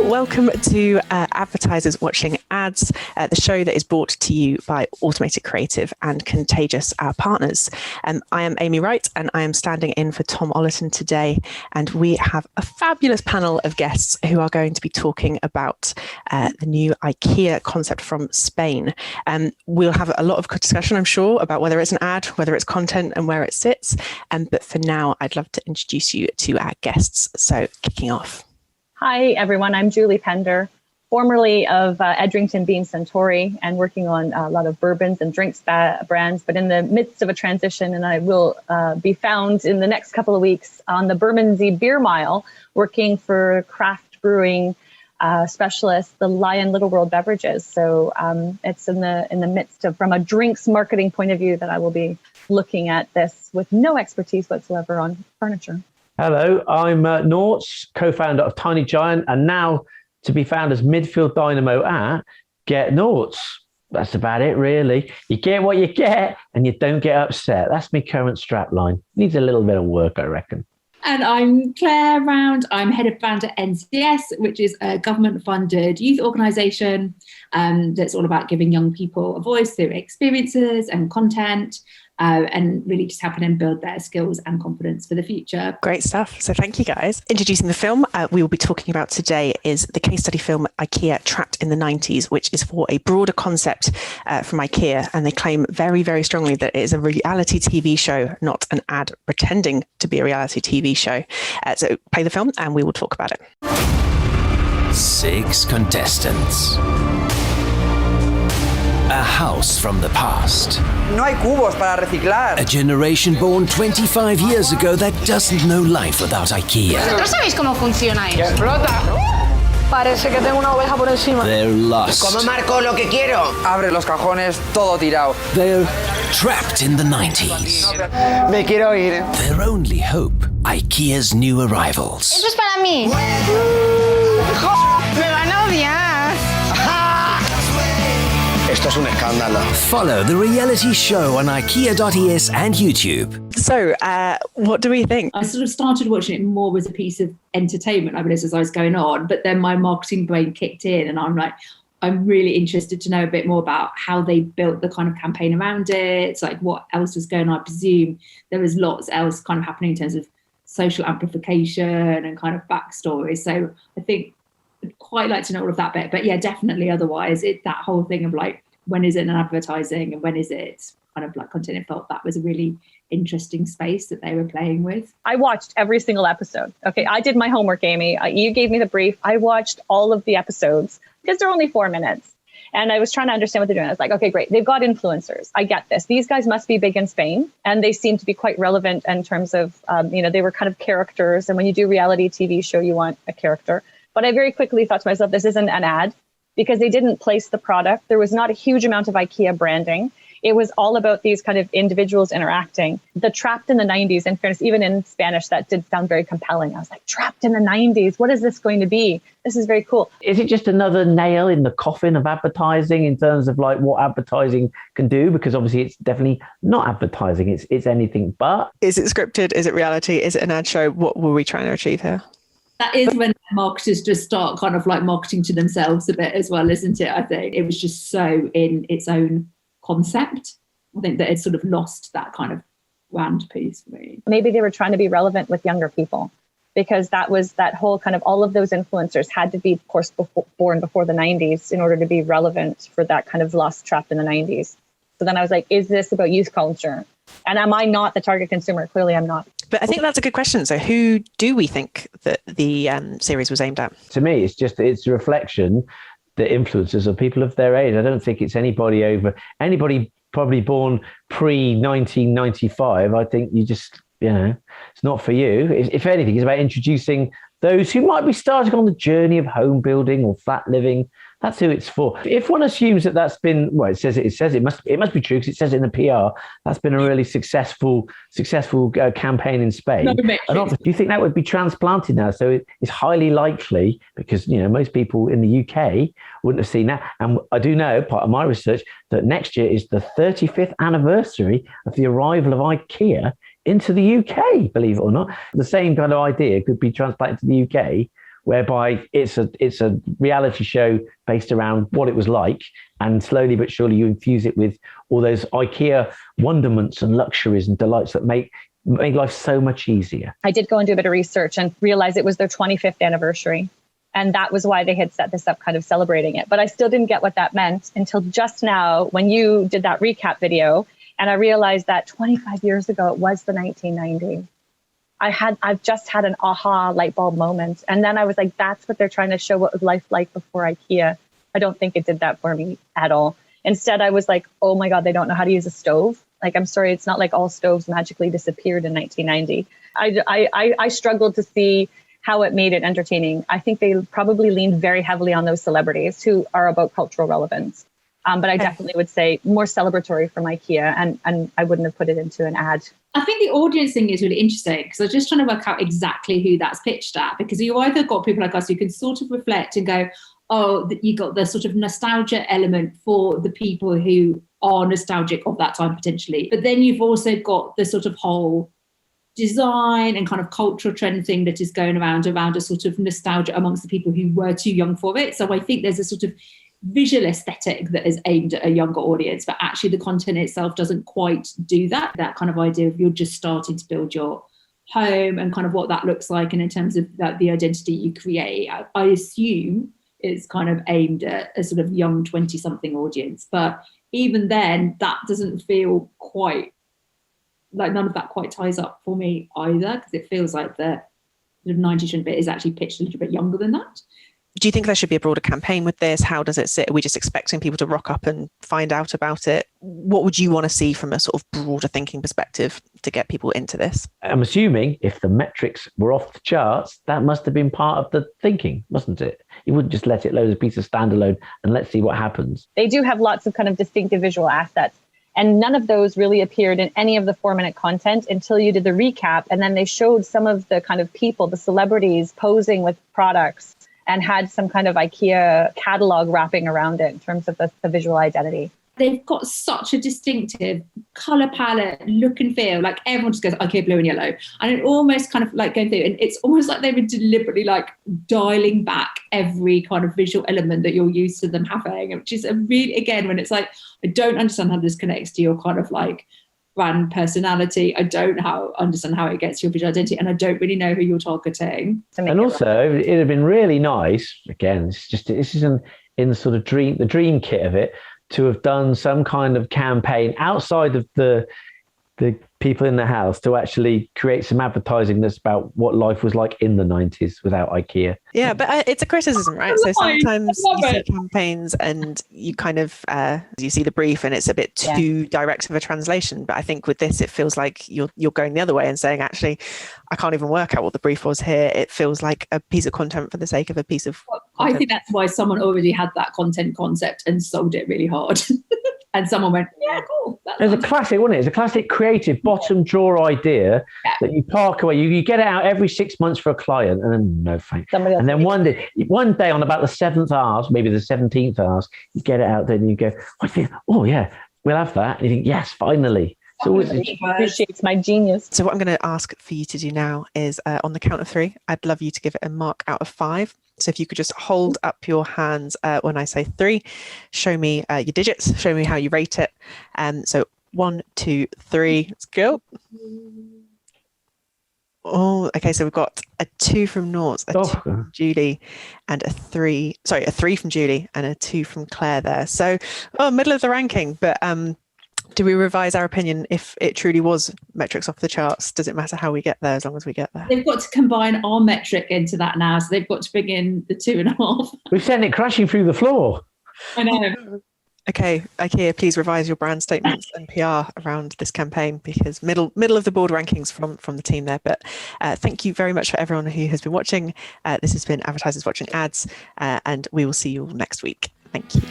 Welcome to Advertisers Watching Ads, the show that is brought to you by Automated Creative and Contagious, our partners. I am Amy Wright and I am standing in for Tom Ollerton today. And we have a fabulous panel of guests who are going to be talking about the new IKEA concept from Spain. We'll have a lot of discussion, I'm sure, about whether it's an ad, whether it's content and where it sits. But for now, I'd love to introduce you to our guests. So kicking off. Hi, everyone. I'm Julie Pender, formerly of Edrington Bean Centauri and working on a lot of bourbons and drinks brands, but in the midst of a transition, and I will be found in the next couple of weeks on the Bermondsey Beer Mile, working for craft brewing specialist, the Lion Little World Beverages. So it's in the midst of, from a drinks marketing point of view, that I will be looking at this with no expertise whatsoever on furniture. Hello, I'm Norts, co-founder of Tiny Giant, and now to be found as midfield dynamo at Get Norts. That's about it, really. You get what you get, and you don't get upset. That's my current strapline. Needs a little bit of work, I reckon. And I'm Claire Round. I'm head of brand at NCS, which is a government-funded youth organisation that's all about giving young people a voice through experiences and content. And really just helping them build their skills and confidence for the future. Great stuff. So thank you, guys. Introducing the film we will be talking about today is the case study film IKEA Trapped in the 90s, which is for a broader concept from IKEA. And they claim very, very strongly that it is a reality TV show, not an ad pretending to be a reality TV show. So play the film and we will talk about it. 6 contestants. A house from the past. No hay cubos para reciclar. A generation born 25 years ago that doesn't know life without IKEA. ¿Vosotros sabéis cómo funciona ¡Que eso? explota! Parece que tengo una oveja por encima. They're lost. ¿Cómo marco lo que quiero? Abre los cajones, todo tirado. They're trapped in the 90s. Me quiero ir. Their only hope, IKEA's new arrivals. Eso es para mí. Me van a odiar. Esto es un escándalo. Follow the reality show on IKEA.es and YouTube. So what do we think? I sort of started watching it more as a piece of entertainment, I realised, as I was going on, but then my marketing brain kicked in and I'm like, I'm really interested to know a bit more about how they built the kind of campaign around it. It's like what else was going on. I presume there was lots else kind of happening in terms of social amplification and kind of backstory. So I think I'd quite like to know all of that bit, but yeah, definitely otherwise that whole thing of like, when is it an advertising and when is it kind of like content? I felt that was a really interesting space that they were playing with. I watched every single episode. Okay, I did my homework, Amy. You gave me the brief. I watched all of the episodes because they're only 4 minutes. And I was trying to understand what they're doing. I was like, okay, great. They've got influencers. I get this. These guys must be big in Spain. And they seem to be quite relevant in terms of, they were kind of characters. And when you do reality TV show, you want a character. But I very quickly thought to myself, this isn't an ad because they didn't place the product. There was not a huge amount of IKEA branding. It was all about these kind of individuals interacting. The Trapped in the 90s, in fairness, even in Spanish, that did sound very compelling. I was like, Trapped in the 90s, what is this going to be? This is very cool. Is it just another nail in the coffin of advertising in terms of like what advertising can do? Because obviously it's definitely not advertising. It's anything but. Is it scripted? Is it reality? Is it an ad show? What were we trying to achieve here? That is when marketers just start kind of like marketing to themselves a bit as well, isn't it? I think it was just so in its own concept. I think that it sort of lost that kind of brand piece for me. Maybe they were trying to be relevant with younger people because that was that whole kind of all of those influencers had to be, of course, born before the 90s in order to be relevant for that kind of lost Trapped in the 90s. So then I was like, is this about youth culture? And am I not the target consumer? Clearly I'm not. But I think that's a good question. So who do we think that the series was aimed at? To me, it's a reflection that influencers are people of their age. I don't think it's anybody probably born pre-1995. I think it's not for you. If anything, it's about introducing those who might be starting on the journey of home building or flat living. That's who it's for. If one assumes that that's been, well, it says it must be true because it says it in the PR. That's been a really successful campaign in Spain. No, do you think that would be transplanted now? So it's highly likely because most people in the UK wouldn't have seen that. And I do know, part of my research, that next year is the 35th anniversary of the arrival of IKEA into the UK. Believe it or not, the same kind of idea could be transplanted to the UK whereby it's a reality show based around what it was like, and slowly but surely you infuse it with all those IKEA wonderments and luxuries and delights that make life so much easier. I did go and do a bit of research and realize it was their 25th anniversary. And that was why they had set this up, kind of celebrating it. But I still didn't get what that meant until just now when you did that recap video. And I realized that 25 years ago, it was the 1990s. I've just had an aha light bulb moment. And then I was like, that's what they're trying to show, what was life like before IKEA. I don't think it did that for me at all. Instead, I was like, oh my God, they don't know how to use a stove. Like, I'm sorry, it's not like all stoves magically disappeared in 1990. I struggled to see how it made it entertaining. I think they probably leaned very heavily on those celebrities who are about cultural relevance. But I definitely would say more celebratory from IKEA, and I wouldn't have put it into an ad. I think the audience thing is really interesting because I was just trying to work out exactly who that's pitched at, because you either got people like us who can sort of reflect and go, oh, you got the sort of nostalgia element for the people who are nostalgic of that time potentially. But then you've also got the sort of whole design and kind of cultural trend thing that is going around a sort of nostalgia amongst the people who were too young for it. So I think there's a sort of visual aesthetic that is aimed at a younger audience, but actually the content itself doesn't quite do that. That kind of idea of you're just starting to build your home and kind of what that looks like, and in terms of that, the identity you create, I assume it's kind of aimed at a sort of young 20-something audience. But even then, that doesn't feel quite like, none of that quite ties up for me either, because it feels like the sort of 90s bit is actually pitched a little bit younger than that. Do you think there should be a broader campaign with this? How does it sit? Are we just expecting people to rock up and find out about it? What would you want to see from a sort of broader thinking perspective to get people into this? I'm assuming if the metrics were off the charts, that must have been part of the thinking, mustn't it? You wouldn't just let it load as a piece of standalone and let's see what happens. They do have lots of kind of distinctive visual assets, and none of those really appeared in any of the 4-minute content until you did the recap. And then they showed some of the kind of people, the celebrities posing with products, and had some kind of IKEA catalog wrapping around it in terms of the visual identity. They've got such a distinctive colour palette, look and feel. Like everyone just goes IKEA blue and yellow. And it almost kind of like going through, and it's almost like they were deliberately like dialing back every kind of visual element that you're used to them having, which is a really, again, when it's like, I don't understand how this connects to your kind of like brand personality. I don't understand how it gets your visual identity, and I don't really know who you're targeting. And also, it'd have been really nice. Again, this is in the sort of the dream kit of it, to have done some kind of campaign outside of the people in the house to actually create some advertising that's about what life was like in the 90s without IKEA. Yeah, but it's a criticism, right? So sometimes you see campaigns and you kind of, you see the brief and it's a bit too direct of a translation. But I think with this, it feels like you're going the other way and saying, actually, I can't even work out what the brief was here. It feels like a piece of content for the sake of a piece of content. I think that's why someone already had that content concept and sold it really hard. And someone went, yeah, cool. It's a classic, wasn't it? It's a classic creative bottom drawer idea that you park away. You get it out every 6 months for a client, and then no thanks. And then one day on about the 7th ask, maybe the 17th ask, you get it out there and you go, oh yeah, we'll have that. And you think, yes, finally. So it appreciates my genius. So what I'm going to ask for you to do now is on the count of 3, I'd love you to give it a mark out of 5. So if you could just hold up your hands when I say 3, show me your digits, show me how you rate it. So 1, 2, 3, let's go. Oh, okay. So we've got a 2 from Norts, a 2 from Julie, and a 3 from Julie and a 2 from Claire there. So middle of the ranking, but do we revise our opinion if it truly was metrics off the charts? Does it matter how we get there as long as we get there? They've got to combine our metric into that now. So they've got to bring in the 2.5. We've sent it crashing through the floor. I know. Okay, IKEA, please revise your brand statements and PR around this campaign, because middle of the board rankings from the team there. But thank you very much for everyone who has been watching. This has been Advertisers Watching Ads, and we will see you all next week. Thank you.